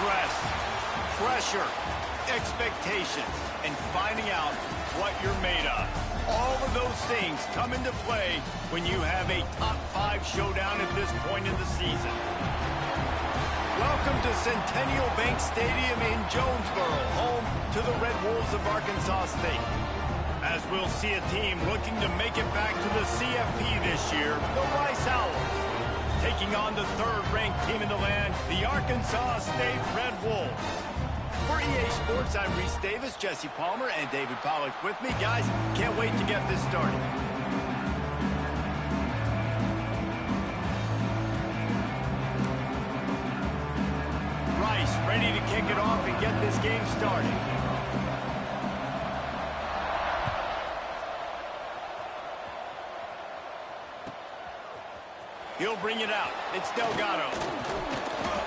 stress, pressure, expectations, and finding out what you're made of. All of those things come into play when you have a top 5 showdown at this point in the season. Welcome to Centennial Bank Stadium in Jonesboro, home to the Red Wolves of Arkansas State. As we'll see a team looking to make it back to the CFP this year, the Rice Owls, taking on the 3rd-ranked team in the land, the Arkansas State Red Wolves. For EA Sports, I'm Reese Davis, Jesse Palmer, and David Pollack with me. Guys, can't wait to get this started. Rice ready to kick it off and get this game started. He'll bring it out. It's Delgado.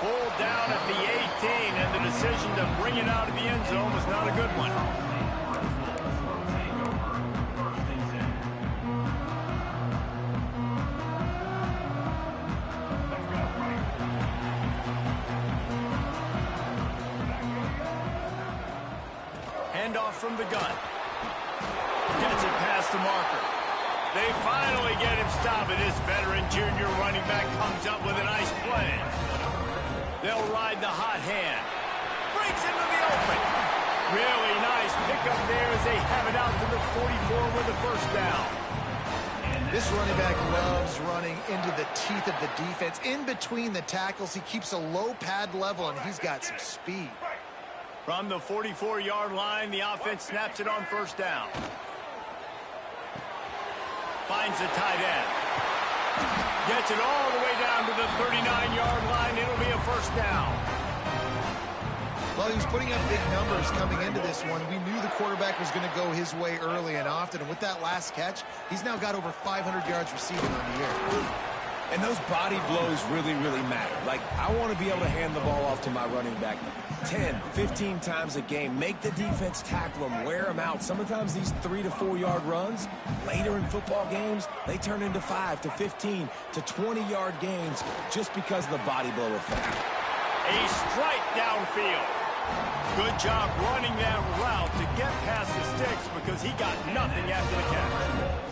Pulled down at the 18, and the decision to bring it out of the end zone was not a good one. Handoff from the gun. Gets it past the marker. They finally get him stopped, and this veteran junior running back comes up with a nice play. They'll ride the hot hand. Breaks into the open. Really nice pickup there as they have it out to the 44 with the first down. This running back loves running into the teeth of the defense. In between the tackles, he keeps a low pad level, and he's got some speed. From the 44-yard line, the offense snaps it on first down. Finds the tight end. Gets it all the way down to the 39-yard line. It'll be a first down. Well, he was putting up big numbers coming into this one. We knew the quarterback was going to go his way early and often. And with that last catch, he's now got over 500 yards receiving on the year. And those body blows really, really matter. Like, I want to be able to hand the ball off to my running back 10, 15 times a game. Make the defense tackle them, wear them out. Sometimes these 3 to 4 yard runs, later in football games, they turn into 5 to 15 to 20-yard gains just because of the body blow effect. A strike downfield. Good job running that route to get past the sticks because he got nothing after the catch.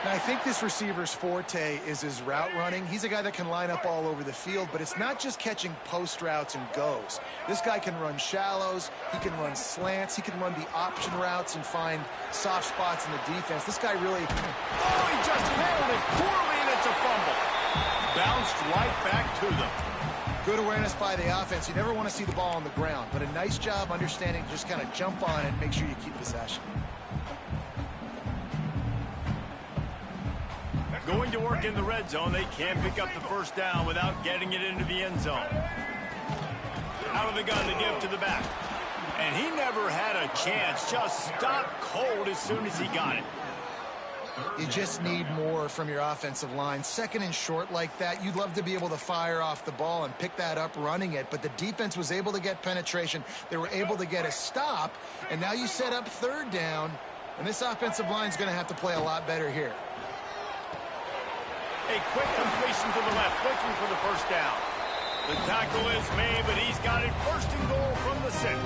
Now, I think this receiver's forte is his route running. He's a guy that can line up all over the field, but it's not just catching post routes and goes. This guy can run shallows, he can run slants, he can run the option routes and find soft spots in the defense. This guy really... Oh, he just handled it poorly, and it's a fumble. Bounced right back to them. Good awareness by the offense. You never want to see the ball on the ground, but a nice job understanding to just kind of jump on it and make sure you keep possession. Going to work in the red zone, they can't pick up the first down without getting it into the end zone. Out of the gun to give to the back. And he never had a chance, just stopped cold as soon as he got it. You just need more from your offensive line. Second and short like that, you'd love to be able to fire off the ball and pick that up running it, but the defense was able to get penetration. They were able to get a stop, and now you set up third down, and this offensive line is going to have to play a lot better here. A quick completion to the left, looking for the first down. The tackle is made, but he's got it first and goal from the 6.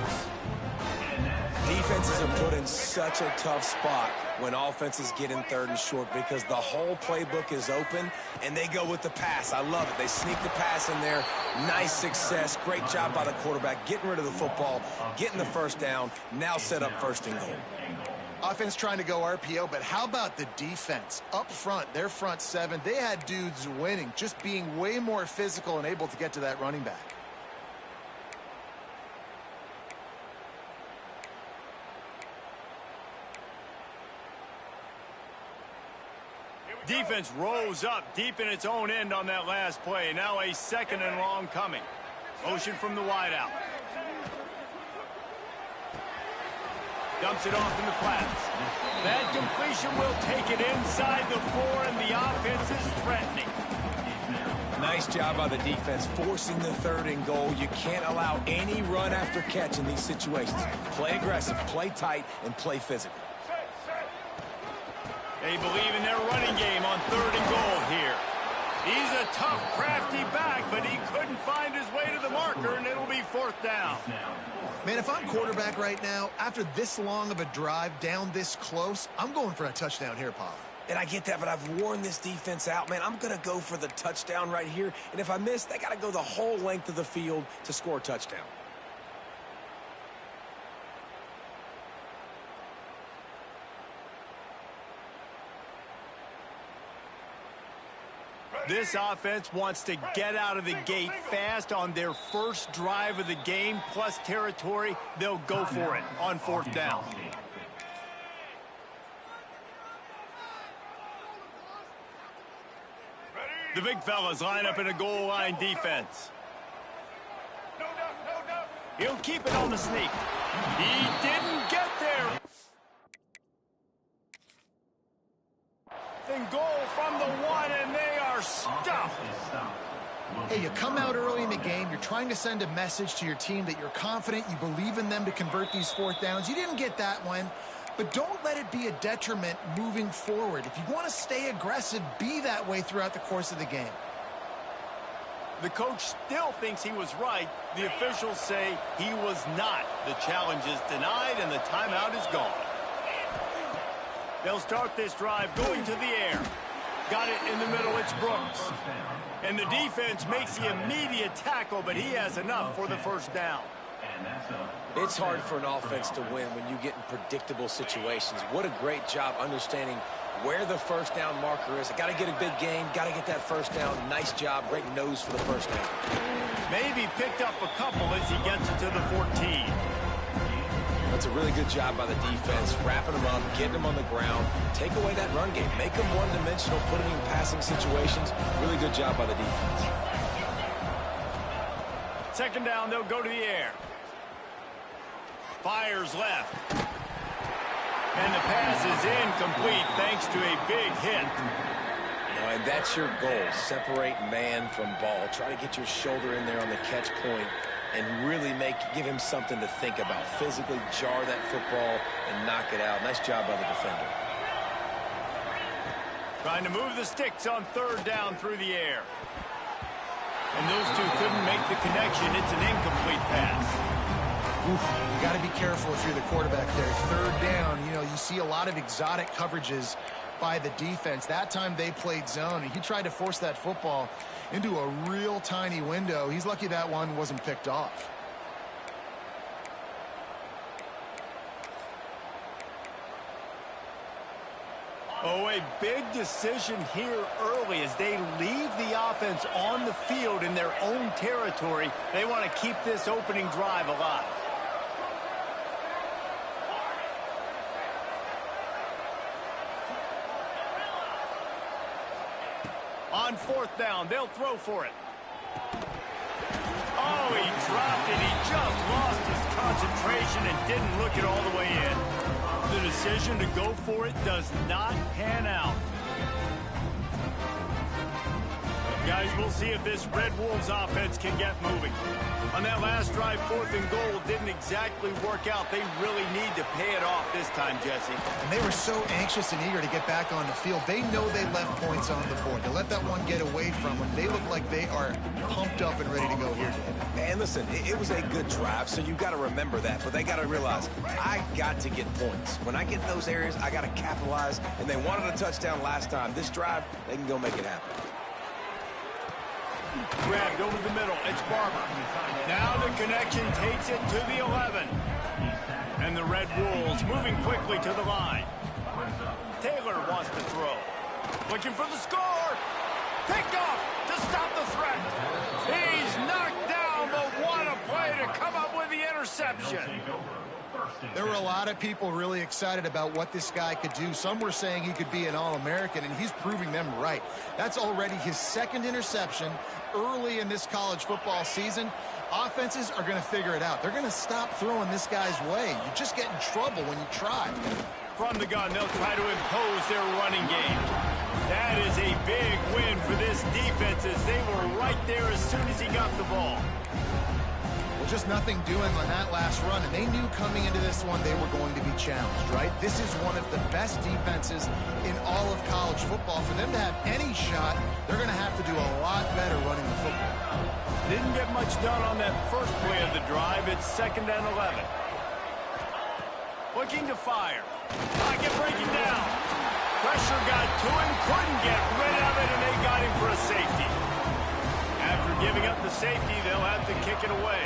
Defenses are put in such a tough spot when offenses get in third and short because the whole playbook is open, and they go with the pass. I love it. They sneak the pass in there. Nice success. Great job by the quarterback, getting rid of the football, getting the first down, now set up first and goal. Offense trying to go RPO, but how about the defense? Up front, their front 7, they had dudes winning, just being way more physical and able to get to that running back. Defense rose up deep in its own end on that last play. Now a second and long coming. Motion from the wideout. Dumps it off in the flats. That completion will take it inside the 4, and the offense is threatening. Nice job by the defense forcing the third and goal. You can't allow any run after catch in these situations. Play aggressive, play tight, and play physical. They believe in their running game on third and goal here. He's a tough, crafty back, but he couldn't find his way to the marker, and it'll be 4th down. Man, if I'm quarterback right now, after this long of a drive down this close, I'm going for a touchdown here, Pop. And I get that, but I've worn this defense out, man. I'm going to go for the touchdown right here. And if I miss, they got to go the whole length of the field to score a touchdown. This offense wants to get out of the gate fast on their first drive of the game, plus territory. They'll go for it on 4th down. The big fellas line up in a goal line defense. He'll keep it on the sneak. He didn't get there. And goal from the 1, and they are stuffed. Hey, you come out early in the game, you're trying to send a message to your team that you're confident, you believe in them to convert these 4th downs. You didn't get that one, but don't let it be a detriment moving forward. If you want to stay aggressive, be that way throughout the course of the game. The coach still thinks he was right. The officials say he was not. The challenge is denied, and the timeout is gone. They'll start this drive going to the air. Got it in the middle, it's Brooks. And the defense makes the immediate tackle, but he has enough for the 1st down. It's hard for an offense to win when you get in predictable situations. What a great job understanding where the 1st down marker is. Got to get a big gain, got to get that 1st down. Nice job, great nose for the 1st down. Maybe picked up a couple as he gets it to the 14. That's a really good job by the defense, wrapping them up, getting them on the ground, take away that run game, make them one-dimensional, put them in passing situations. Really good job by the defense. 2nd down, they'll go to the air. Fires left. And the pass is incomplete thanks to a big hit. And that's your goal, separate man from ball. Try to get your shoulder in there on the catch point and really give him something to think about. Physically jar that football and knock it out. Nice job by the defender. Trying to move the sticks on 3rd down through the air. And those two couldn't make the connection. It's an incomplete pass. Oof, you got to be careful if you're the quarterback there. 3rd down, you know, you see a lot of exotic coverages by the defense. That time they played zone, and he tried to force that football into a real tiny window. He's lucky that one wasn't picked off. Oh, a big decision here early as they leave the offense on the field in their own territory. They want to keep this opening drive alive. On 4th down, they'll throw for it. Oh, he dropped it. He just lost his concentration and didn't look it all the way in. The decision to go for it does not pan out. Guys, we'll see if this Red Wolves offense can get moving. On that last drive, 4th and goal didn't exactly work out. They really need to pay it off this time, Jesse. And they were so anxious and eager to get back on the field. They know they left points on the board. To let that one get away from them, they look like they are pumped up and ready to go here, Dave. And listen, it was a good drive, so you've got to remember that. But they got to realize, I got to get points. When I get in those areas, I got to capitalize. And they wanted a touchdown last time. This drive, they can go make it happen. Grabbed over the middle. It's Barber. Now the connection takes it to the 11. And the Red Wolves moving quickly to the line. Taylor wants to throw. Looking for the score. Picked off to stop the threat. He's knocked down, but what a play to come up with the interception. There were a lot of people really excited about what this guy could do. Some were saying he could be an All-American, and he's proving them right. That's already his 2nd interception early in this college football season. Offenses are going to figure it out. They're going to stop throwing this guy's way. You just get in trouble when you try. From the gun, they'll try to impose their running game. That is a big win for this defense as they were right there as soon as he got the ball. Well, just nothing doing on that last run, and they knew coming into this one they were going to be challenged, right? This is one of the best defenses in all of college football. For them to have any shot, they're going to have to do a lot Didn't get much done on that first play of the drive. It's 2nd and 11. Looking to fire. Pocket breaking down. Pressure got to him, couldn't get rid of it, and they got him for a safety. After giving up the safety, they'll have to kick it away.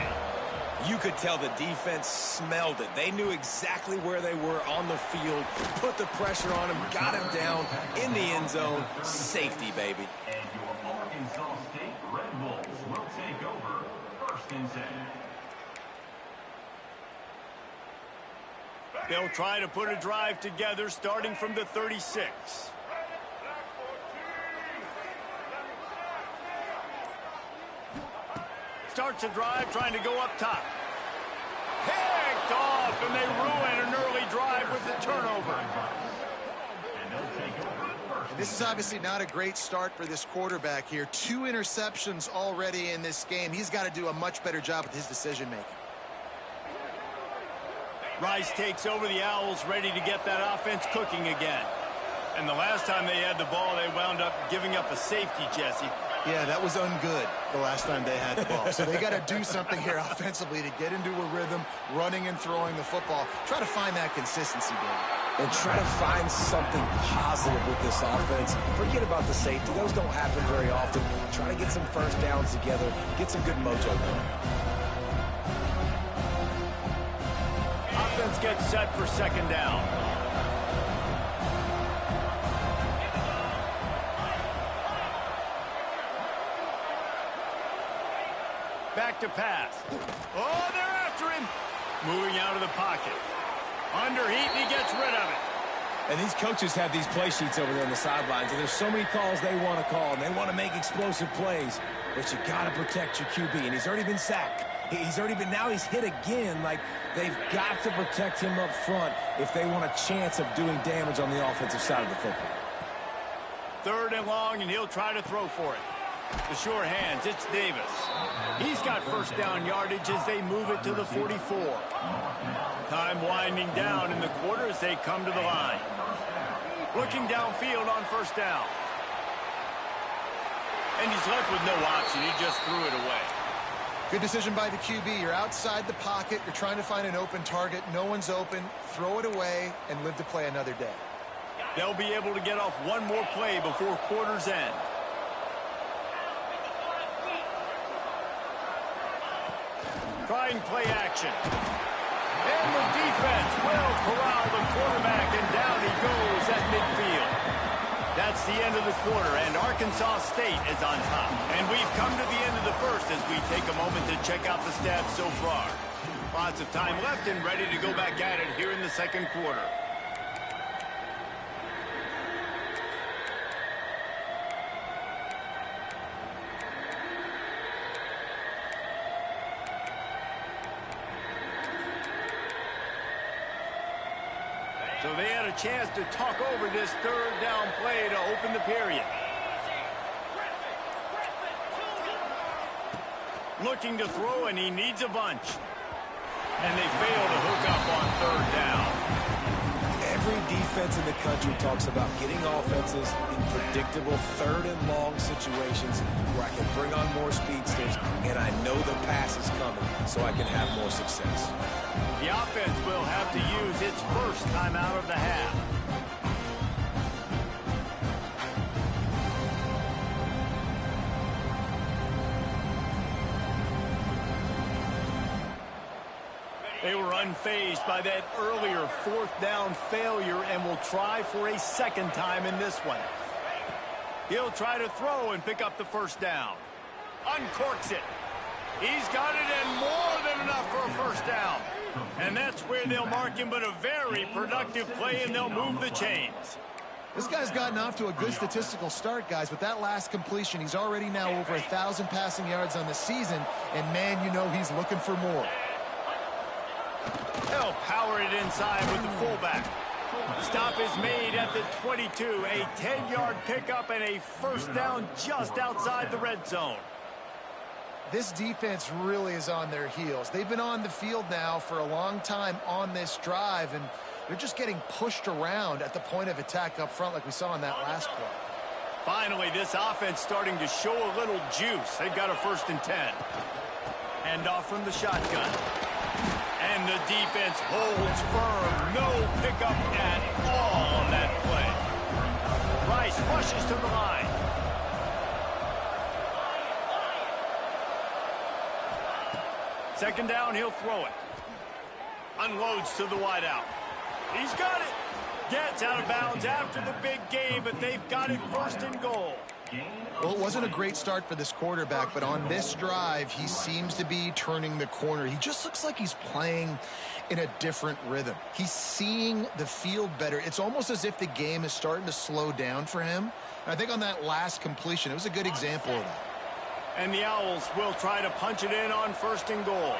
You could tell the defense smelled it. They knew exactly where they were on the field, put the pressure on him, got him down in the end zone. Safety, baby. And your Arkansas State Red Bulls will take over 1st and 10. They'll try to put a drive together starting from the 36. Starts a drive trying to go up top. Picked off, and they ruin an early drive with the turnover. This is obviously not a great start for this quarterback here. 2 interceptions already in this game. He's got to do a much better job with his decision-making. Rice takes over the Owls, ready to get that offense cooking again. And the last time they had the ball, they wound up giving up a safety, Jesse. Yeah, that was ungood the last time they had the ball. So they got to do something here offensively to get into a rhythm, running and throwing the football. Try to find that consistency, baby. And try to find something positive with this offense. Forget about the safety. Those don't happen very often. Try to get some first downs together, get some good mojo going. Offense gets set for 2nd down. Back to pass. Oh, they're after him. Moving out of the pocket. Under heat, and he gets rid of it. And these coaches have these play sheets over there on the sidelines, and there's so many calls they want to call, and they want to make explosive plays. But you got to protect your QB, and he's already been sacked. Now he's hit again. Like, they've got to protect him up front if they want a chance of doing damage on the offensive side of the football. 3rd and long, and he'll try to throw for it. The sure hands, it's Davis. He's got first down yardage as they move it to the 44. Time winding down in the quarter as they come to the line. Looking downfield on 1st down. And he's left with no option. He just threw it away. Good decision by the QB. You're outside the pocket. You're trying to find an open target. No one's open. Throw it away and live to play another day. They'll be able to get off one more play before quarter's end. Trying play action. And the defense will corral the quarterback, and down he goes at midfield. That's the end of the quarter, and Arkansas State is on top. And we've come to the end of the first as we take a moment to check out the stats so far. Lots of time left and ready to go back at it here in the 2nd quarter. So they had a chance to talk over this 3rd down play to open the period. Looking to throw, and he needs a bunch. And they fail to hook up on 3rd down. Every defense in the country talks about getting offenses in predictable 3rd and long situations where I can bring on more speedsters, and I know the pass is coming, so I can have more success. The offense will have to use its first timeout of the half. They were unfazed by that earlier 4th down failure and will try for a 2nd time in this one. He'll try to throw and pick up the 1st down. Uncorks it. He's got it, and more than enough for a 1st down. And that's where they'll mark him, but a very productive play, and they'll move the chains. This guy's gotten off to a good statistical start, guys. With that last completion, he's already now over 1,000 passing yards on the season, and man, you know he's looking for more. They'll power it inside with the fullback. Stop is made at the 22. A 10-yard pickup and a 1st down just outside the red zone. This defense really is on their heels. They've been on the field now for a long time on this drive, and they're just getting pushed around at the point of attack up front like we saw in that last play. Finally, this offense starting to show a little juice. They've got a 1st and 10. Hand off from the shotgun. And the defense holds firm. No pickup at all on that play. Rice rushes to the line. Second down, he'll throw it. Unloads to the wideout. He's got it. Gets out of bounds after the big game, but they've got it 1st and goal. Well, it wasn't a great start for this quarterback, but on this drive, he seems to be turning the corner. He just looks like he's playing in a different rhythm. He's seeing the field better. It's almost as if the game is starting to slow down for him. And I think on that last completion, it was a good example of that. And the Owls will try to punch it in on 1st and goal.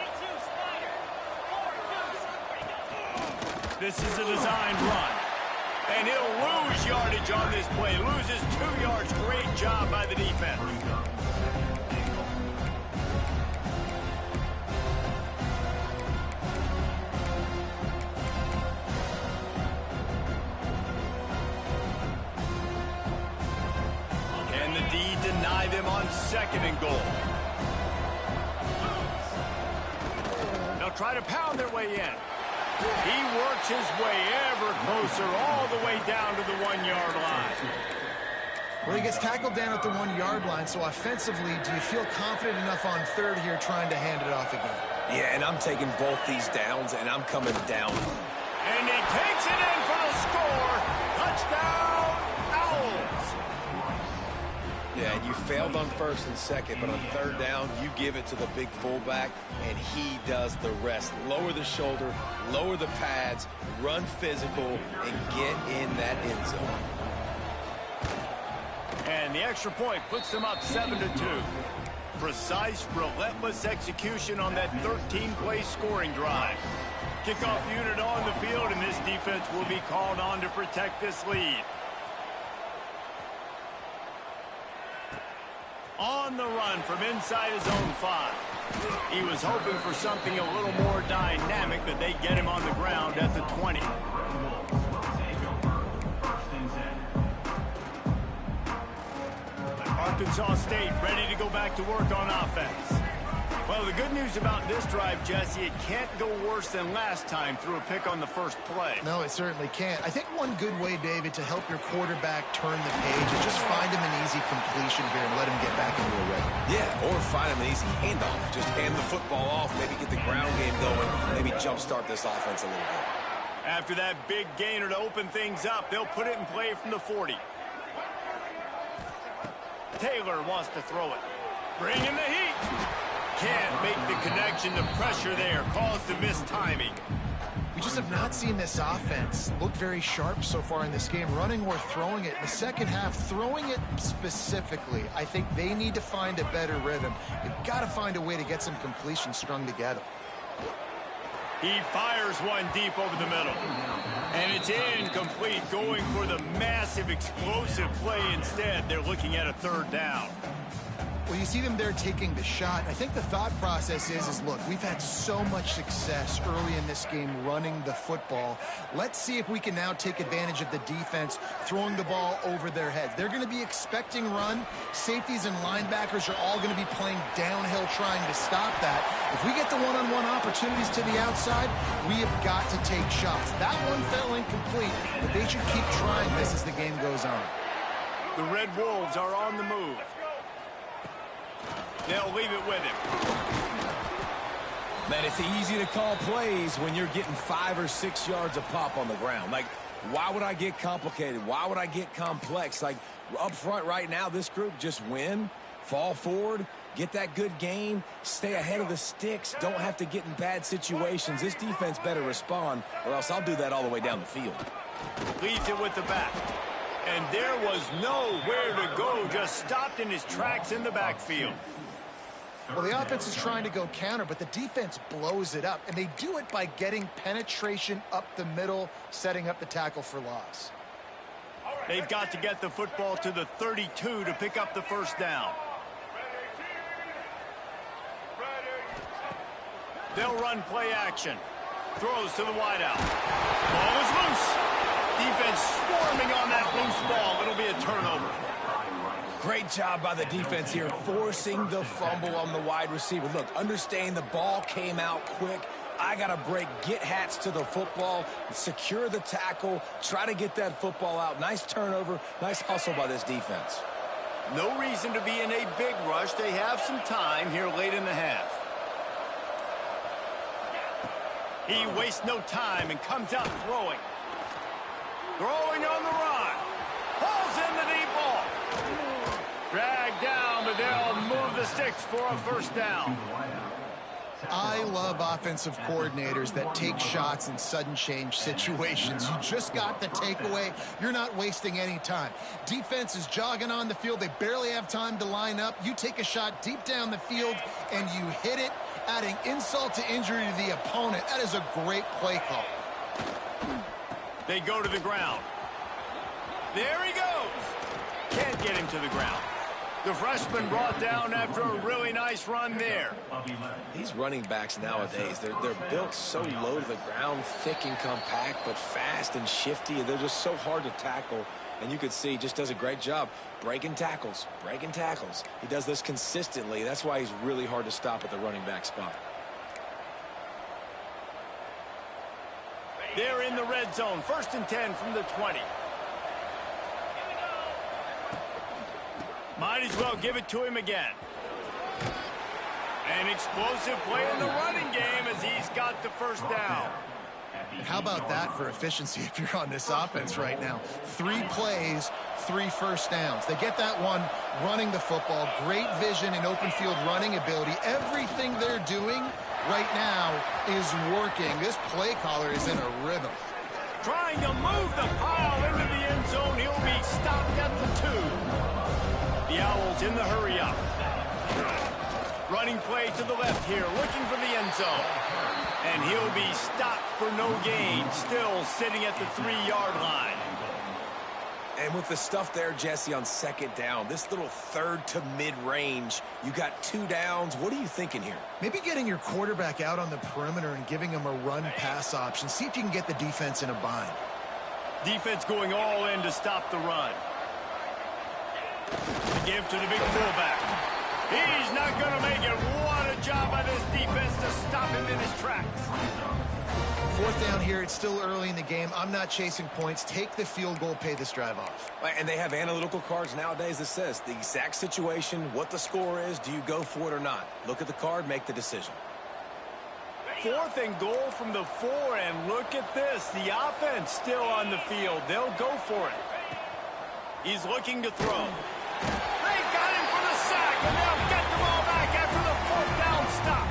This is a designed run. And he'll lose yardage on this play. Loses 2 yards. Great job by the defense. And the D deny them on 2nd and goal. They'll try to pound their way in. He works his way ever closer all the way down to the 1-yard line. Well, he gets tackled down at the 1-yard line, so offensively, do you feel confident enough on 3rd here trying to hand it off again? Yeah, and I'm taking both these downs, and I'm coming down. And he takes it in for the score. Touchdown, Owls. Yeah, and you failed on 1st and 2nd, but on 3rd down, you give it to the big fullback, and he does the rest. Lower the shoulder, lower the pads, run physical, and get in that end zone. And the extra point puts them up 7-2. Precise, relentless execution on that 13-play scoring drive. Kickoff unit on the field, and this defense will be called on to protect this lead. On the run from inside his own 5. He was hoping for something a little more dynamic, but they get him on the ground at the 20. Arkansas State ready to go back to work on offense. Well, the good news about this drive, Jesse, it can't go worse than last time through a pick on the 1st play. No, it certainly can't. I think one good way, David, to help your quarterback turn the page is just find him an easy completion here and let him get back into a rhythm. Yeah, or find him an easy handoff. Just hand the football off, maybe get the ground game going, maybe jumpstart this offense a little bit. After that big gainer to open things up, they'll put it in play from the 40. Taylor wants to throw it. Bring in the heat. Can't make the connection. The pressure there caused the missed timing. We just have not seen this offense look very sharp so far in this game, running or throwing it. In the second half, throwing it specifically, I think they need to find a better rhythm. They've got to find a way to get some completions strung together. He fires one deep over the middle. And it's incomplete, going for the massive explosive play instead. They're looking at a 3rd down. Well, you see them there taking the shot. I think the thought process is look, we've had so much success early in this game running the football. Let's see if we can now take advantage of the defense throwing the ball over their heads. They're going to be expecting run. Safeties and linebackers are all going to be playing downhill trying to stop that. If we get the one-on-one opportunities to the outside, we have got to take shots. That one fell incomplete, but they should keep trying this as the game goes on. The Red Wolves are on the move. They'll leave it with him. Man, it's easy to call plays when you're getting 5 or 6 yards a pop on the ground. Like, why would I get complicated? Why would I get complex? Like, up front right now, this group just win, fall forward, get that good gain, stay ahead of the sticks, don't have to get in bad situations. This defense better respond, or else I'll do that all the way down the field. Leads it with the back. And there was nowhere to go, just stopped in his tracks in the backfield. Well, the offense is trying to go counter, but the defense blows it up, and they do it by getting penetration up the middle, setting up the tackle for loss. They've got to get the football to the 32 to pick up the 1st down. They'll run play action. Throws to the wideout. Ball is loose. Defense swarming on that loose ball. It'll be a turnover. Great job by the defense here, forcing the fumble on the wide receiver. Look, understand the ball came out quick. I got to break, get Hats to the football, secure the tackle, try to get that football out. Nice turnover, nice hustle by this defense. No reason to be in a big rush. They have some time here late in the half. He wastes no time and comes out throwing. Throwing on the run. Pulls in the deep ball. Dragged down, but they'll move the sticks for a first down. I love offensive coordinators that take shots in sudden change situations. You just got the takeaway. You're not wasting any time. Defense is jogging on the field. They barely have time to line up. You take a shot deep down the field, and you hit it, adding insult to injury to the opponent. That is a great play call. They go to the ground. There he goes. Can't get him to the ground. The freshman brought down after a really nice run there. These running backs nowadays, they're built so low to the ground, thick and compact, but fast and shifty. They're just so hard to tackle. And you could see he just does a great job breaking tackles, breaking tackles. He does this consistently. That's why he's really hard to stop at the running back spot. They're in the red zone. 1st and 10 from the 20. Might as well give it to him again. An explosive play in the running game as he's got the first down. How about that for efficiency if you're on this offense right now? 3 plays, 3 first downs. They get that one running the football. Great vision and open field running ability. Everything they're doing right now is working. This play caller is in a rhythm. Trying to move the pile into the end zone. He'll be stopped at the 2. The Owls in the hurry up. Running play to the left here, looking for the end zone. And he'll be stopped for no gain, still sitting at the 3-yard line. And with the stuff there, Jesse, on 2nd down, this little 3rd to mid-range, you got 2 downs. What are you thinking here? Maybe getting your quarterback out on the perimeter and giving him a run-pass option. See if you can get the defense in a bind. Defense going all in to stop the run. To give to the big fullback. He's not going to make it. What a job by this defense to stop him in his tracks. 4th down here. It's still early in the game. I'm not chasing points. Take the field goal, pay this drive off. And they have analytical cards nowadays that says the exact situation, what the score is, do you go for it or not? Look at the card, make the decision. 4th and goal from the 4, and look at this. The offense still on the field. They'll go for it. He's looking to throw. They got him for the sack, and they'll get the ball back after the 4th down stop.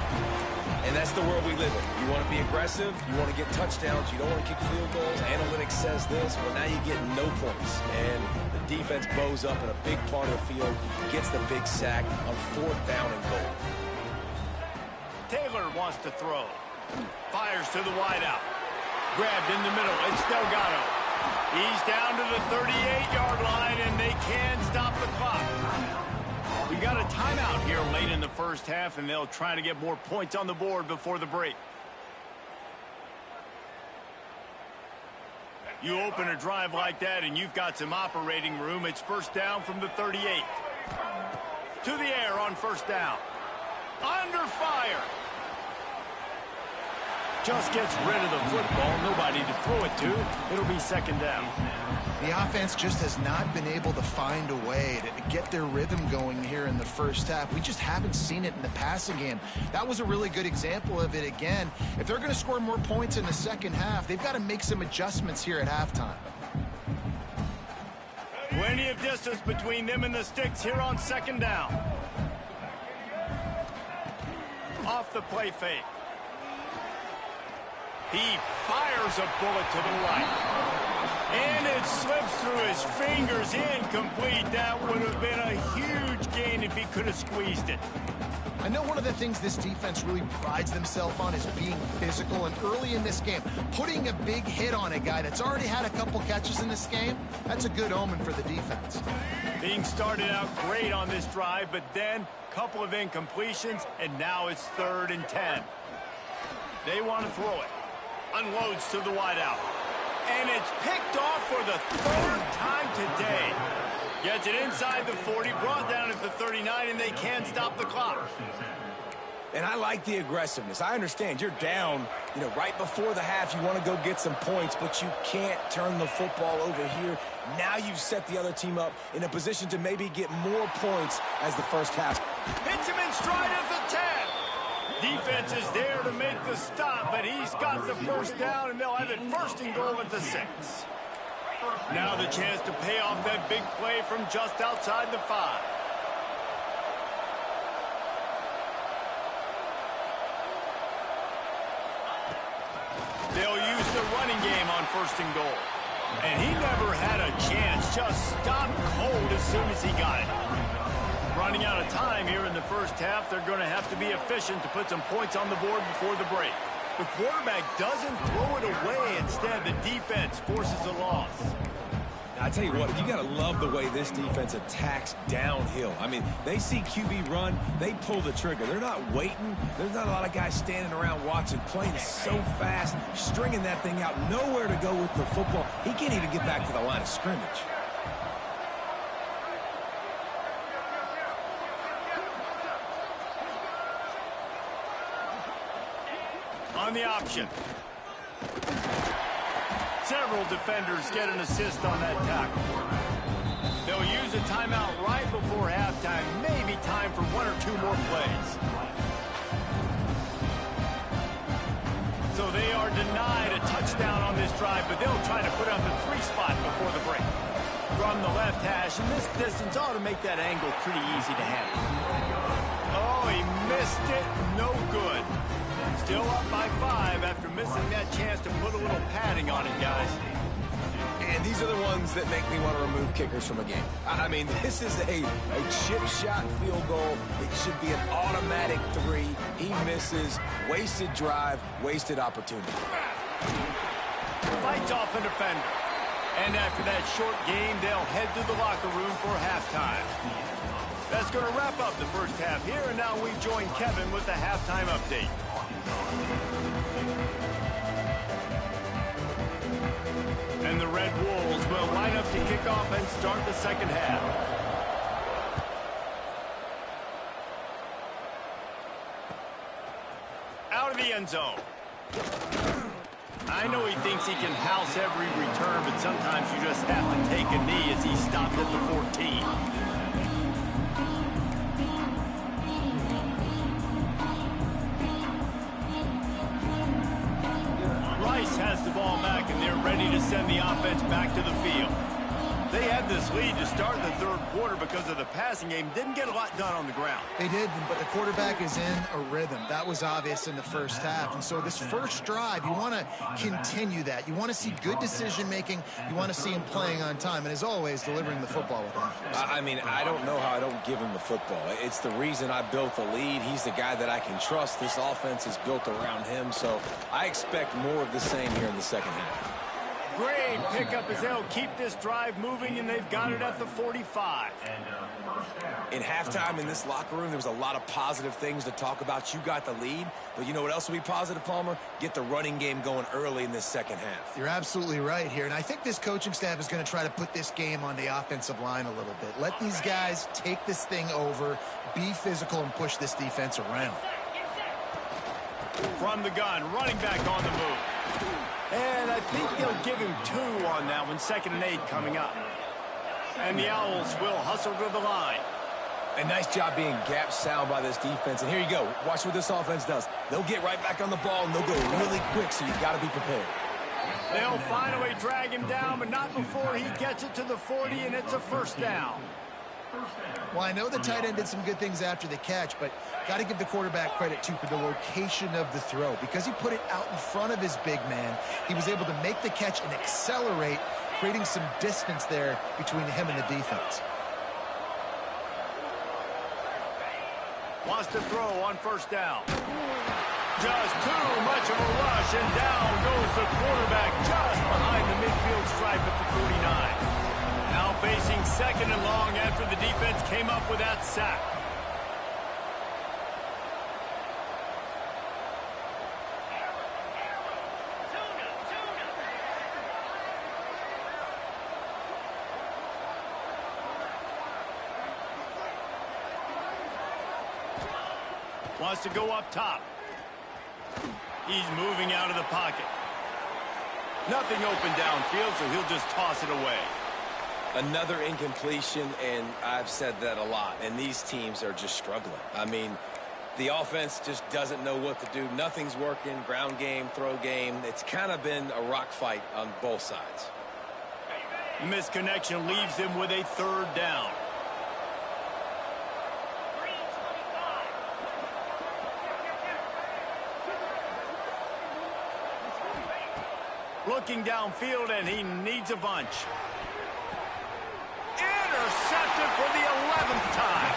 And that's the world we live in. You want to be aggressive, you want to get touchdowns, you don't want to kick field goals. Analytics says this, well, now you get no points. And the defense bows up in a big part of the field, gets the big sack on 4th down and goal. Taylor wants to throw. Fires to the wideout. Grabbed in the middle. It's Delgado. He's down to the 38-yard line, and they can stop the clock. We got a timeout here late in the first half, and they'll try to get more points on the board before the break. You open a drive like that, and you've got some operating room. It's 1st down from the 38. To the air on 1st down. Under fire. Just gets rid of the football. Nobody to throw it to. It'll be 2nd down. The offense just has not been able to find a way to get their rhythm going here in the first half. We just haven't seen it in the passing game. That was a really good example of it again. If they're going to score more points in the second half, they've got to make some adjustments here at halftime. Plenty of distance between them and the sticks here on 2nd down. Off the play fake. He fires a bullet to the right. And it slips through his fingers, incomplete. That would have been a huge gain if he could have squeezed it. I know one of the things this defense really prides themselves on is being physical, and early in this game, putting a big hit on a guy that's already had a couple catches in this game, that's a good omen for the defense. Being started out great on this drive, but then a couple of incompletions, and now it's 3rd and 10. They want to throw it. Unloads to the wideout. And it's picked off for the 3rd time today. Gets it inside the 40, brought down at the 39, and they can't stop the clock. And I like the aggressiveness. I understand you're down, right before the half. You want to go get some points, but you can't turn the football over here. Now you've set the other team up in a position to maybe get more points as the first half. Hits him in stride at the 10. Defense is there to make the stop, but he's got the first down, and they'll have it first and goal at the 6. Now the chance to pay off that big play from just outside the 5. They'll use the running game on first and goal. And he never had a chance. Just stopped cold as soon as he got it. Running out of time here in the first half, they're going to have to be efficient to put some points on the board before the break. The quarterback doesn't throw it away. Instead, the defense forces a loss. I tell you what, you got to love the way this defense attacks downhill. I mean, they see QB run, they pull the trigger. They're not waiting. There's not a lot of guys standing around watching, playing so fast, stringing that thing out, nowhere to go with the football. He can't even get back to the line of scrimmage. On the option. Several defenders get an assist on that tackle. They'll use a timeout right before halftime. Maybe time for 1 or 2 more plays. So they are denied a touchdown on this drive, but they'll try to put up the 3 spot before the break. From the left hash, and this distance ought to make that angle pretty easy to handle. Oh, he missed it. No good. Still up by 5 after missing that chance to put a little padding on it, guys. And these are the ones that make me want to remove kickers from a game. I mean, this is a chip shot field goal. It should be an automatic 3. He misses. Wasted drive, wasted opportunity. Fights off a defender. And after that short game, they'll head to the locker room for halftime. That's going to wrap up the first half here, and now we join Kevin with the halftime update. And the Red Wolves will line up to kick off and start the second half. Out of the end zone. I know he thinks he can house every return, but sometimes you just have to take a knee as he stopped at the 14. Has the ball back, and they're ready to send the offense back to the field. They had this lead to start the third quarter because of the passing game. Didn't get a lot done on the ground. They did, but the quarterback is in a rhythm. That was obvious in the first half. And so this first drive, you want to continue that. You want to see good decision-making. You want to see him playing on time. And as always, delivering the football with him. I mean, I don't know how I don't give him the football. It's the reason I built the lead. He's the guy that I can trust. This offense is built around him. So I expect more of the same here in the second half. Great pickup as they'll keep this drive moving, and they've got it at the 45. In halftime in this locker room, there was a lot of positive things to talk about. You got the lead, but you know what else will be positive, Palmer? Get the running game going early in this second half. You're absolutely right here, and I think this coaching staff is going to try to put this game on the offensive line a little bit. Let these guys take this thing over, be physical, and push this defense around. From the gun, running back on the move. And I think they'll give him 2 on that one. 2nd and 8 coming up. And the Owls will hustle to the line. A nice job being gap sound by this defense. And here you go. Watch what this offense does. They'll get right back on the ball, and they'll go really quick, so you've got to be prepared. They'll finally drag him down, but not before he gets it to the 40, and it's a first down. Well, I know the tight end did some good things after the catch, but got to give the quarterback credit, too, for the location of the throw. Because he put it out in front of his big man, he was able to make the catch and accelerate, creating some distance there between him and the defense. Wants to throw on first down. Just too much of a rush, and down goes the quarterback just behind the midfield stripe at the 49. Now facing 2nd and long after the defense came up with that sack. Wants to go up top. He's moving out of the pocket. Nothing open downfield, so he'll just toss it away. Another incompletion, and I've said that a lot, and these teams are just struggling. I mean, the offense just doesn't know what to do. Nothing's working. Ground game, throw game. It's kind of been a rock fight on both sides. Misconnection leaves him with a third down. Looking downfield, and he needs a bunch. Intercepted for the 11th time.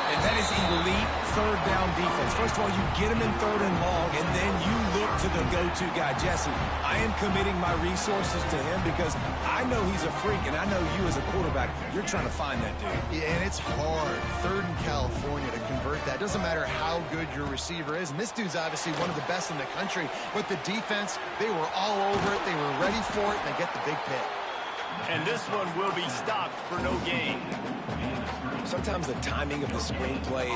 And that is elite third down defense. First of all, you get him in third and long, and then you look to the go-to guy. Jesse, I am committing my resources to him because I know he's a freak, and I know you as a quarterback, you're trying to find that dude. Yeah, and it's hard, third in California, to convert that. Doesn't matter how good your receiver is, and this dude's obviously one of the best in the country. But the defense, they were all over it. They were ready for it, and they get the big pick. And this one will be stopped for no gain. Sometimes the timing of the screenplay,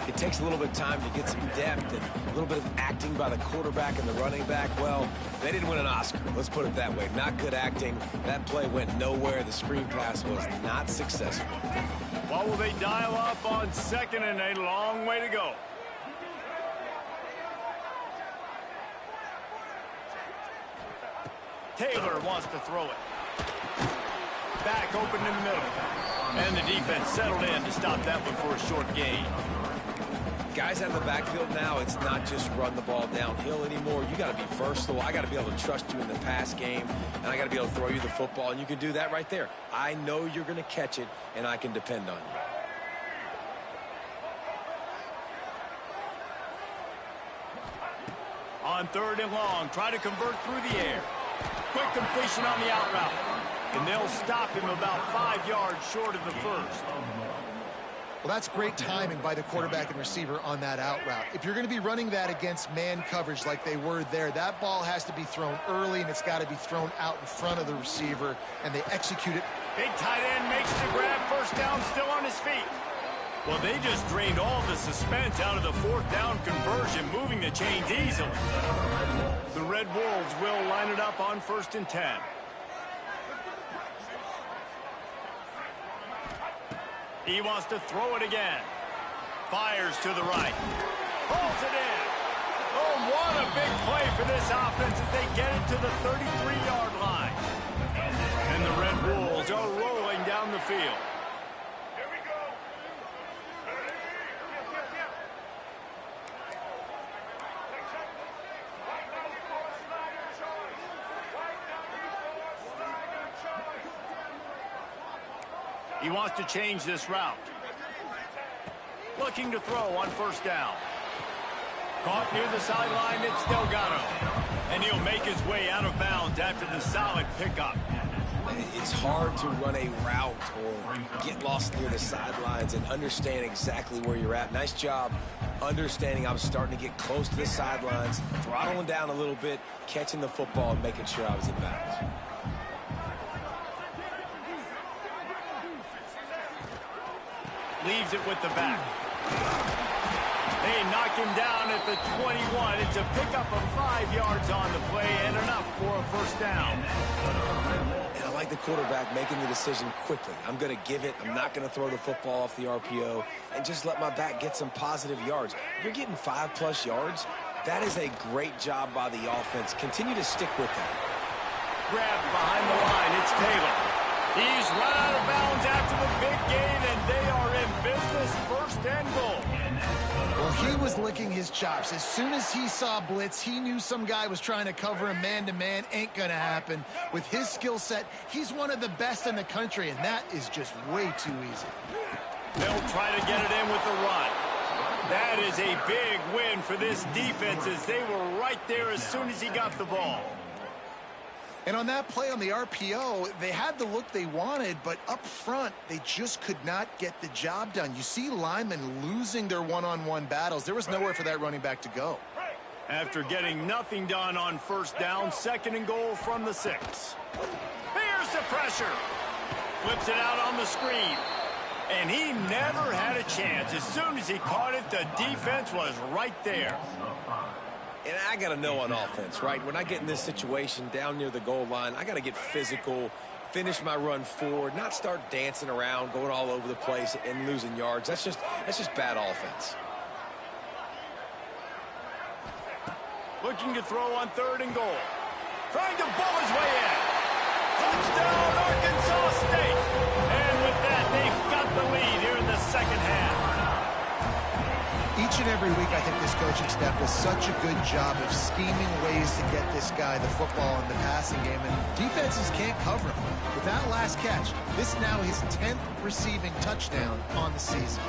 it takes a little bit of time to get some depth and a little bit of acting by the quarterback and the running back. Well, they didn't win an Oscar. Let's put it that way. Not good acting. That play went nowhere. The screen pass was not successful. What will they dial up on second and a long way to go? Taylor wants to throw it. Back open in the middle. And the defense settled in to stop that one for a short gain. Guys out of the backfield now, it's not just run the ball downhill anymore. You got to be versatile. I got to be able to trust you in the pass game, and I got to be able to throw you the football, and you can do that right there. I know you're going to catch it, and I can depend on you. On third and long, try to convert through the air. Quick completion on the out route. And they'll stop him about 5 yards short of the first. Well, that's great timing by the quarterback and receiver on that out route. If you're going to be running that against man coverage like they were there, that ball has to be thrown early, and it's got to be thrown out in front of the receiver, and they execute it. Big tight end makes the grab. First down, still on his feet. Well, they just drained all the suspense out of the fourth down conversion, moving the chains easily. The Red Wolves will line it up on 1st and 10. He wants to throw it again. Fires to the right. Pulls it in. Oh, what a big play for this offense as they get it to the 33-yard line. And the Red Wolves are rolling down the field. Here we go. He wants to change this route. Looking to throw on 1st down. Caught near the sideline, it's Delgado. And he'll make his way out of bounds after the solid pickup. It's hard to run a route or get lost near the sidelines and understand exactly where you're at. Nice job understanding I was starting to get close to the sidelines, throttling down a little bit, catching the football and making sure I was in bounds. Leaves it with the back. They knock him down at the 21. It's a pickup of 5 yards on the play and enough for a 1st down. And I like the quarterback making the decision quickly. I'm going to give it. I'm not going to throw the football off the RPO and just let my back get some positive yards. You're getting 5+ yards. That is a great job by the offense. Continue to stick with that. Grabbed behind the line. It's Taylor. He's run out of bounds after the big gain, and they are in business. 1st and goal. Well, he was licking his chops. As soon as he saw blitz, he knew some guy was trying to cover him man-to-man. Ain't going to happen. With his skill set, he's one of the best in the country, and that is just way too easy. They'll try to get it in with the run. That is a big win for this defense as they were right there as soon as he got the ball. And on that play on the RPO, they had the look they wanted, but up front, they just could not get the job done. You see linemen losing their one-on-one battles. There was nowhere for that running back to go. After getting nothing done on 1st down, 2nd and goal from the 6. Here's the pressure. Flips it out on the screen. And he never had a chance. As soon as he caught it, the defense was right there. And I got to know on offense, right? When I get in this situation down near the goal line, I got to get physical, finish my run forward, not start dancing around, going all over the place and losing yards. That's just bad offense. Looking to throw on 3rd and goal. Trying to bowl his way in. Touchdown, Arkansas State. And with that, they've got the lead here in the second half. Each and every week, I think this coaching staff does such a good job of scheming ways to get this guy the football in the passing game, and defenses can't cover him. With that last catch, this is now his 10th receiving touchdown on the season.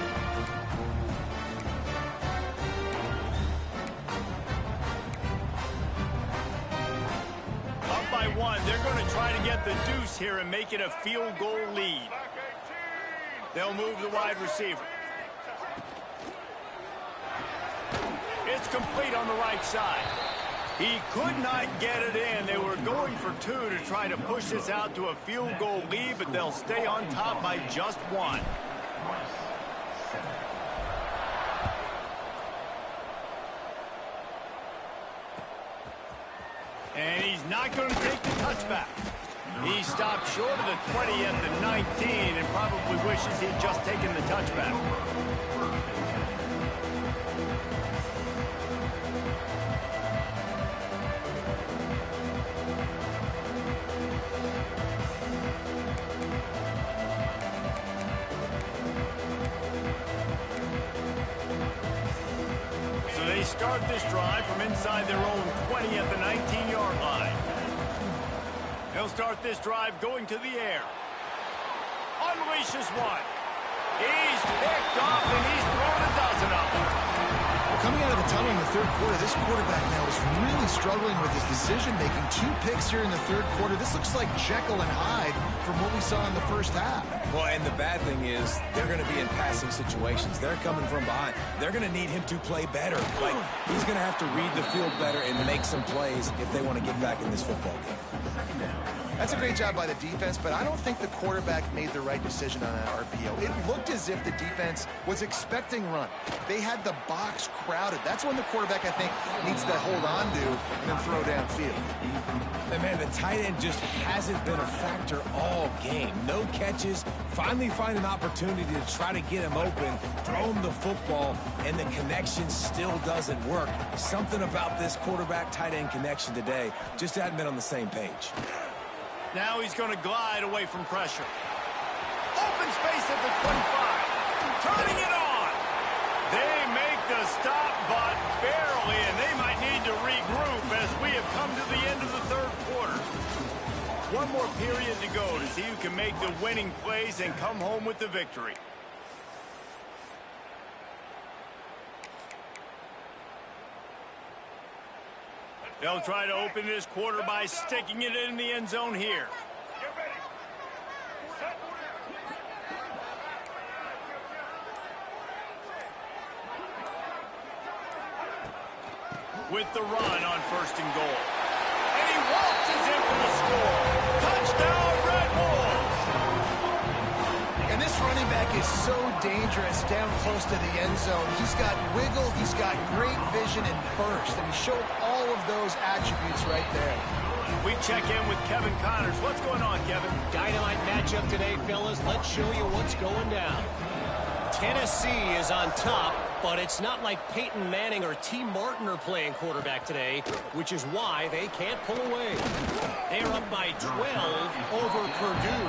Up by 1, they're going to try to get the deuce here and make it a field goal lead. They'll move the wide receiver. It's complete on the right side. He could not get it in. They were going for 2 to try to push this out to a field goal lead, but they'll stay on top by just 1. And he's not going to take the touchback. He stopped short of the 20 at the 19 and probably wishes he'd just taken the touchback. Start this drive from inside their own 20 at the 19-yard line. They'll start this drive going to the air. Unleashes 1. He's picked off and he's thrown a dozen of them. Coming out of the tunnel in the 3rd quarter, this quarterback now is really struggling with his decision-making. 2 picks here in the 3rd quarter. This looks like Jekyll and Hyde from what we saw in the first half. Well, and the bad thing is they're going to be in passing situations. They're coming from behind. They're going to need him to play better. Like, he's going to have to read the field better and make some plays if they want to get back in this football game. That's a great job by the defense, but I don't think the quarterback made the right decision on that RPO. It looked as if the defense was expecting run. They had the box crowded. That's when the quarterback, I think, needs to hold on to and then throw downfield. And man, the tight end just hasn't been a factor all game. No catches. Finally find an opportunity to try to get him open, throw him the football, and the connection still doesn't work. Something about this quarterback-tight end connection today just hadn't been on the same page. Now he's going to glide away from pressure. Open space at the 25. Turning it on. They make the stop, but barely, and they might need to regroup as we have come to the end of the 3rd quarter. One more period to go to see who can make the winning plays and come home with the victory. They'll try to open this quarter by sticking it in the end zone here. With the run on 1st and goal. And he waltzes in for the score. Touchdown, Red Wolves! And this running back is so dangerous down close to the end zone. He's got wiggle, he's got great vision and burst, and he showed all of those attributes right there. We check in with Kevin Connors. What's going on, Kevin? Dynamite matchup today, fellas. Let's show you what's going down. Tennessee is on top, but it's not like Peyton Manning or T. Martin are playing quarterback today, which is why they can't pull away. They're up by 12 over Purdue.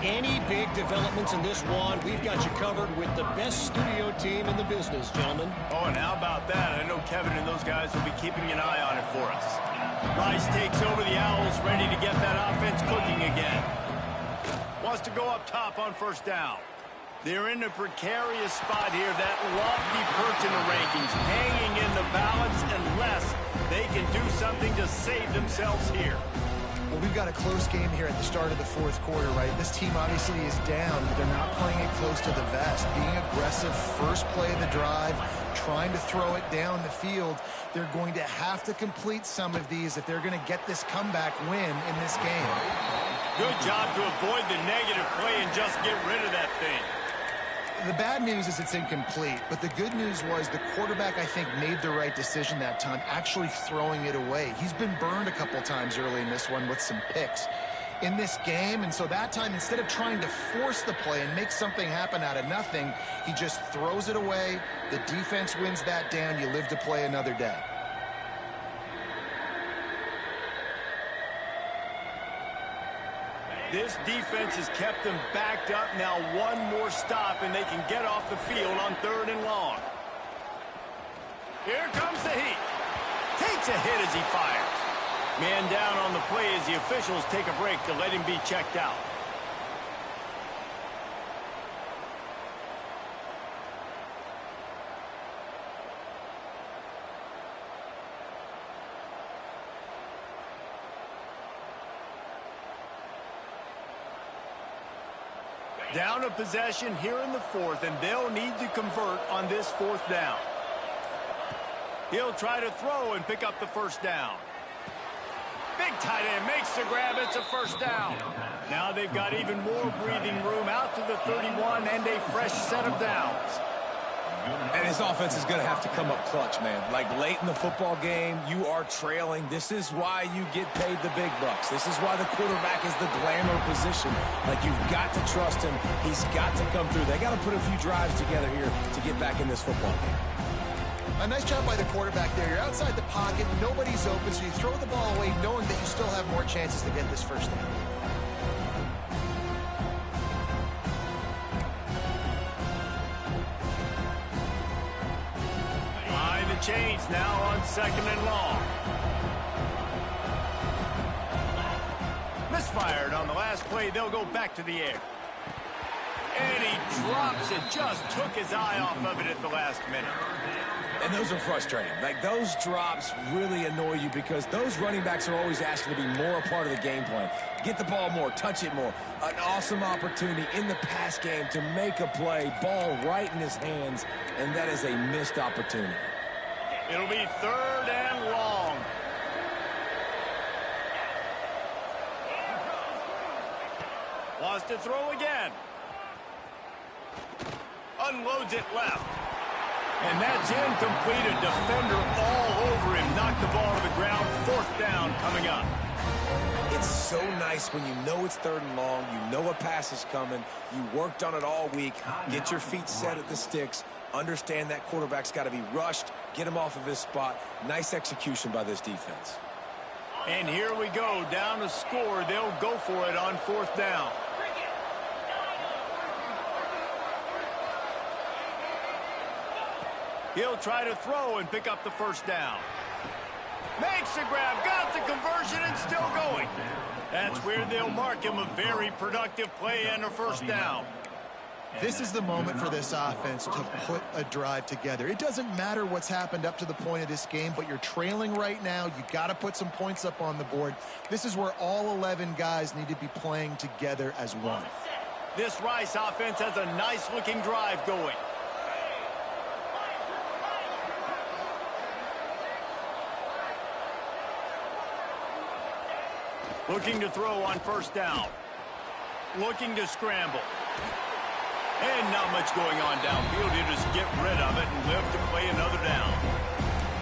Any big developments in this one, we've got you covered with the best studio team in the business, gentlemen. Oh, and how about that? I know Kevin and those guys will be keeping an eye on it for us. Rice takes over the Owls, ready to get that offense cooking again. Wants to go up top on 1st down. They're in a precarious spot here, that lofty perch in the rankings, hanging in the balance unless they can do something to save themselves here. Well, we've got a close game here at the start of the 4th quarter, right? This team obviously is down, but they're not playing it close to the vest. Being aggressive, first play of the drive, trying to throw it down the field. They're going to have to complete some of these if they're going to get this comeback win in this game. Good job to avoid the negative play and just get rid of that thing. The bad news is it's incomplete, but the good news was the quarterback, I think, made the right decision that time, actually throwing it away. He's been burned a couple times early in this one with some picks in this game, and so that time, instead of trying to force the play and make something happen out of nothing, he just throws it away. The defense wins that down. You live to play another day. This defense has kept them backed up. Now one more stop, and they can get off the field on 3rd and long. Here comes the heat. Takes a hit as he fires. Man down on the play as the officials take a break to let him be checked out. Down a possession here in the 4th, and they'll need to convert on this 4th down. He'll try to throw and pick up the 1st down. Big tight end makes the grab. It's a 1st down. Now they've got even more breathing room out to the 31 and a fresh set of downs. And his offense is going to have to come up clutch, man. Like late in the football game, you are trailing. This is why you get paid the big bucks. This is why the quarterback is the glamour position. Like, you've got to trust him. He's got to come through. They got to put a few drives together here to get back in this football game. A nice job by the quarterback there. You're outside the pocket. Nobody's open, so you throw the ball away knowing that you still have more chances to get this 1st down. Chains now on 2nd and long. Misfired on the last play. They'll go back to the air. And he drops it. Just took his eye off of it at the last minute. And those are frustrating. Like, those drops really annoy you because those running backs are always asking to be more a part of the game plan. Get the ball more, touch it more. An awesome opportunity in the pass game to make a play, ball right in his hands, and that is a missed opportunity. It'll be 3rd and long. Wants to throw again. Unloads it left. And that's incomplete. A defender all over him. Knocked the ball to the ground. 4th down coming up. It's so nice when you know it's 3rd and long. You know a pass is coming. You worked on it all week. Get your feet set at the sticks. Understand that quarterback's got to be rushed. Get him off of his spot. Nice execution by this defense. And here we go. Down to score. They'll go for it on 4th down. He'll try to throw and pick up the 1st down. Makes the grab. Got the conversion and still going. That's where they'll mark him a very productive play and a 1st down. This is the moment for this offense to put a drive together. It doesn't matter what's happened up to the point of this game, but you're trailing right now. You got to put some points up on the board. This is where all 11 guys need to be playing together as one. This Rice offense has a nice-looking drive going. Looking to throw on 1st down. Looking to scramble. And not much going on downfield. He'll just get rid of it and live to play another down.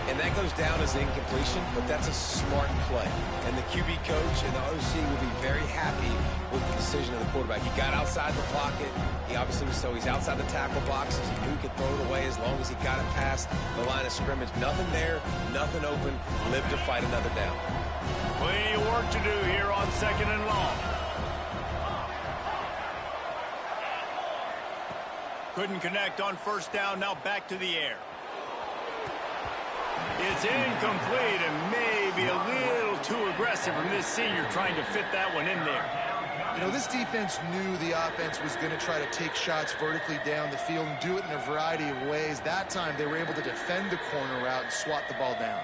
And that goes down as incompletion, but that's a smart play. And the QB coach and the OC will be very happy with the decision of the quarterback. He got outside the pocket. He obviously was so he's outside the tackle boxes. He knew he could throw it away as long as he got it past the line of scrimmage. Nothing there, nothing open. Live to fight another down. Plenty of work to do here on 2nd and long. Couldn't connect on 1st down. Now back to the air. It's incomplete and maybe a little too aggressive from this senior trying to fit that one in there. You know, this defense knew the offense was going to try to take shots vertically down the field and do it in a variety of ways. That time they were able to defend the corner route and swat the ball down.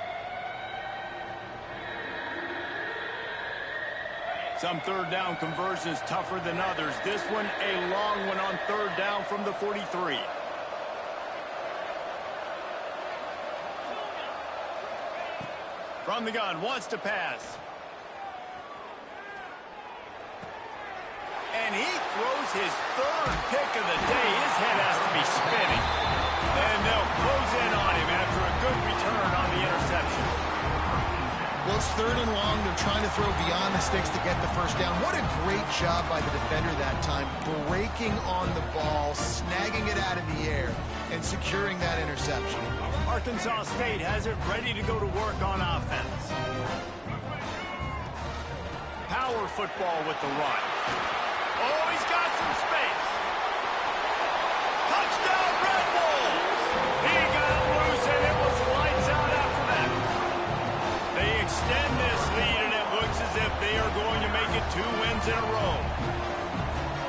Some 3rd down conversions tougher than others. This one a long one on 3rd down from the 43. From the gun, wants to pass. And he throws his third pick of the day. His head has to be spinning. And they'll close in on him after a good return on the interception. Well, it's 3rd and long. They're trying to throw beyond the sticks to get the first down. What a great job by the defender that time, breaking on the ball, snagging it out of the air, and securing that interception. Arkansas State has it ready to go to work on offense. Power football with the run. Oh, he's got some space. Touchdown, Red Wolves! He got loose, and it was lights out after that. They extend this lead, and it looks as if they are going to make it 2 wins in a row.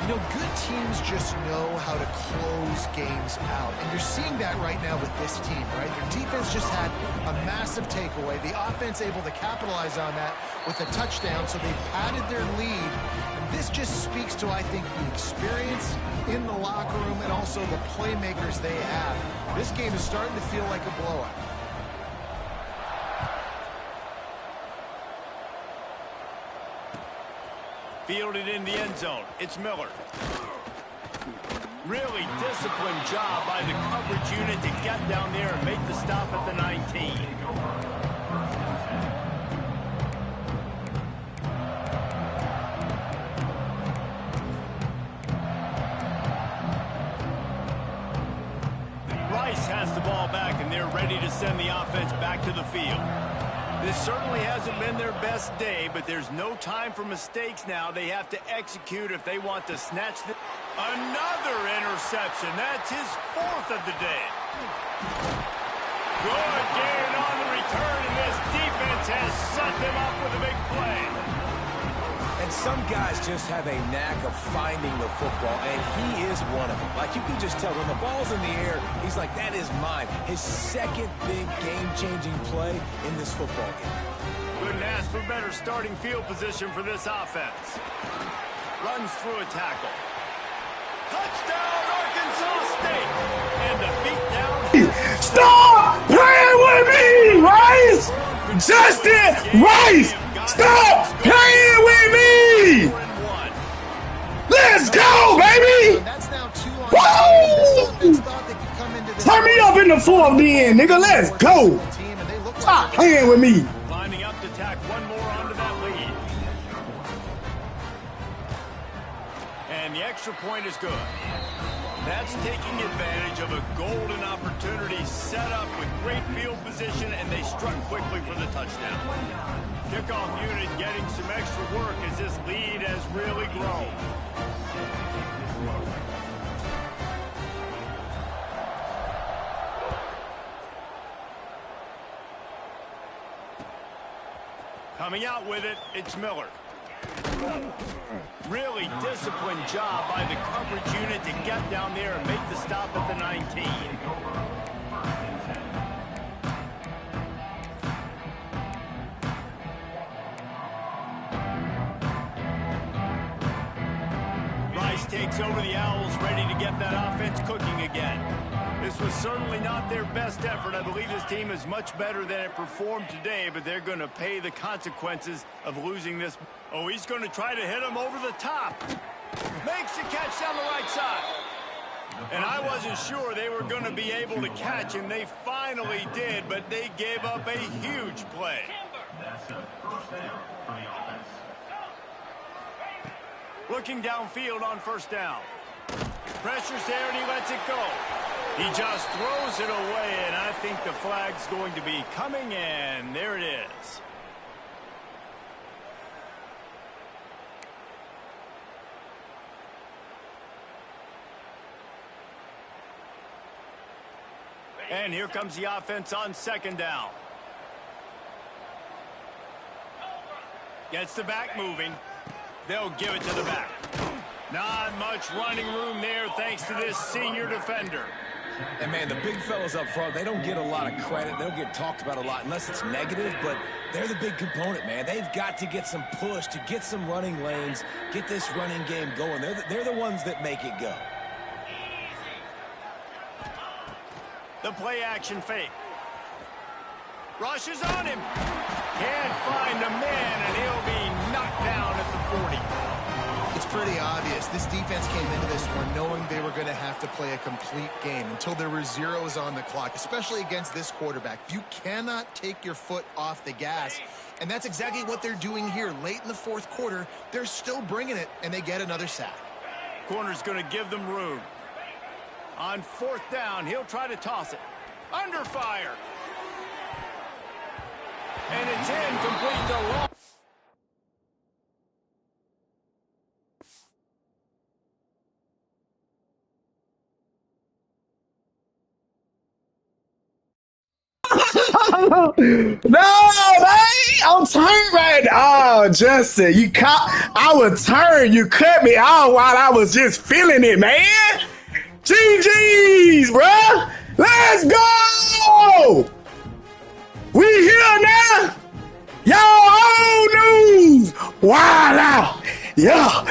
You know, good teams just know how to close games out. And you're seeing that right now with this team, right? Their defense just had a massive takeaway. The offense able to capitalize on that with a touchdown, so they padded their lead. And this just speaks to, I think, the experience in the locker room and also the playmakers they have. This game is starting to feel like a blowout. Fielded in the end zone. It's Miller. Really disciplined job by the coverage unit to get down there and make the stop at the 19. Rice has the ball back, and they're ready to send the offense back to the field. This certainly hasn't been their best day, but there's no time for mistakes now. They have to execute if they want to snatch the... Another interception. That's his 4th of the day. Good gain on the return, and this defense has set them up with a big play. And some guys just have a knack of finding the football, and he is one of them. Like, you can just tell when the ball's in the air, he's like, that is mine. His 2nd big game-changing play in this football game. Couldn't ask for better starting field position for this offense. Runs through a tackle. Touchdown, Arkansas State! And the beatdown... Stop playing with me, Rice! Justin Rice! Stop playing with me! Let's go, baby! Woo! Turn me up in the 4th then, nigga. Let's go! Stop playing with me! Lining up to tack one more onto that lead. And the extra point is good. That's taking advantage of a golden opportunity set up with great field position, and they struck quickly for the touchdown. Kickoff unit getting some extra work as this lead has really grown. Coming out with it, it's Miller. Really disciplined job by the coverage unit to get down there and make the stop at the 19. Rice takes over the Owls, ready to get that offense cooking again. This was certainly not their best effort. I believe this team is much better than it performed today, but they're going to pay the consequences of losing this. Oh, he's going to try to hit him over the top. Makes the catch down the right side. And I wasn't sure they were going to be able to catch him. They finally did, but they gave up a huge play. That's a first down for the offense. Looking downfield on first down. Pressure's there, and he lets it go. He just throws it away, and I think the flag's going to be coming in. There it is. And here comes the offense on 2nd down. Gets the back moving. They'll give it to the back. Not much running room there thanks to this senior defender. And, man, the big fellas up front, they don't get a lot of credit. They don't get talked about a lot unless it's negative, but they're the big component, man. They've got to get some push to get some running lanes, get this running game going. They're the ones that make it go. The play action fake. Rushes on him. Can't find a man, and he'll be knocked down at the 40. It's pretty obvious. This defense came into this one knowing they were going to have to play a complete game until there were zeros on the clock, especially against this quarterback. You cannot take your foot off the gas, and that's exactly what they're doing here. Late in the fourth quarter, they're still bringing it, and they get another sack. Corner's going to give them room. On fourth down, he'll try to toss it. Under fire. And it's incomplete to Long. No, man, I'm turned right now. Oh, Justin, you caught. I was turned. You cut me off while I was just feeling it, man. GG's, bruh. Let's go. We here now. Y'all old news. Wow. Yeah.